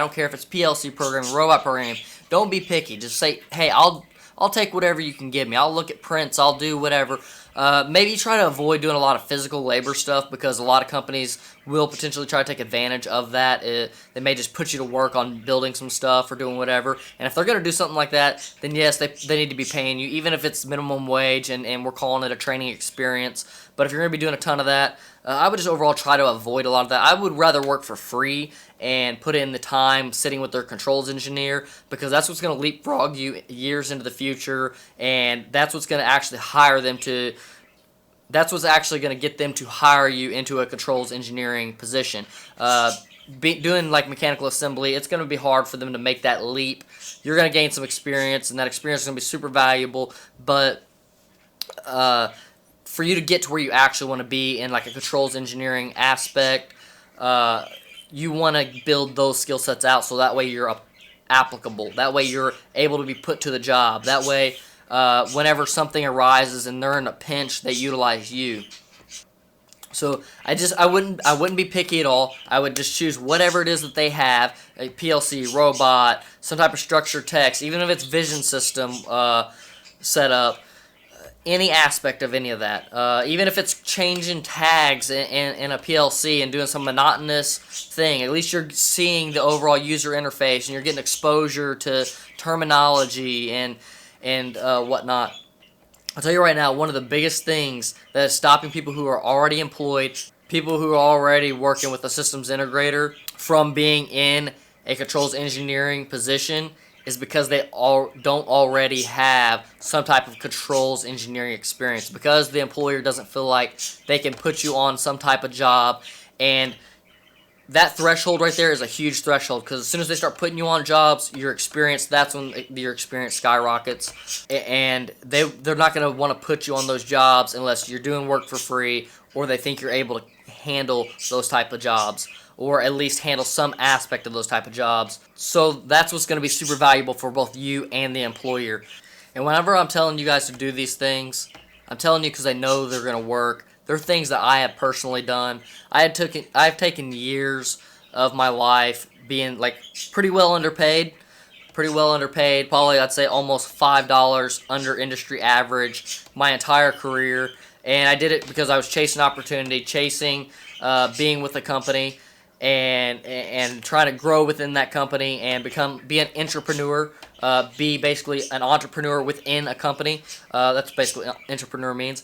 I don't care if it's PLC programming, robot programming. Don't be picky. Just say, hey, I'll take whatever you can give me. I'll look at prints. I'll do whatever. Maybe try to avoid doing a lot of physical labor stuff because a lot of companies will potentially try to take advantage of that. They may just put you to work on building some stuff or doing whatever. And if they're going to do something like that, then yes, they need to be paying you, even if it's minimum wage and we're calling it a training experience. But if you're going to be doing a ton of that, I would just overall try to avoid a lot of that. I would rather work for free and put in the time sitting with their controls engineer, because that's what's going to leapfrog you years into the future, and that's what's going to actually that's what's actually going to get them to hire you into a controls engineering position. Doing like mechanical assembly, it's going to be hard for them to make that leap. You're going to gain some experience, and that experience is going to be super valuable, but for you to get to where you actually want to be in like a controls engineering aspect, you want to build those skill sets out so that way you're applicable. That way you're able to be put to the job. That way, whenever something arises and they're in a pinch, they utilize you. So I wouldn't be picky at all. I would just choose whatever it is that they have, a PLC, robot, some type of structured text, even if it's vision system setup. Any aspect of any of that, even if it's changing tags in a PLC and doing some monotonous thing, at least you're seeing the overall user interface and you're getting exposure to terminology and whatnot. I'll tell you right now, one of the biggest things that is stopping people who are already employed, people who are already working with a systems integrator, from being in a controls engineering position is because they don't already have some type of controls engineering experience, because the employer doesn't feel like they can put you on some type of job. And that threshold right there is a huge threshold, because as soon as they start putting you on jobs, your experience, that's when your experience skyrockets, and they're not going to want to put you on those jobs unless you're doing work for free, or they think you're able to handle those type of jobs, or at least handle some aspect of those type of jobs. So that's what's going to be super valuable for both you and the employer. And whenever I'm telling you guys to do these things, I'm telling you because I know they're going to work. They're things that I have personally done. I've taken years of my life being like pretty well underpaid. Probably I'd say almost $5 under industry average my entire career. And I did it because I was chasing opportunity, chasing being with a company, and trying to grow within that company and be an entrepreneur, be basically an entrepreneur within a company. That's basically what entrepreneur means.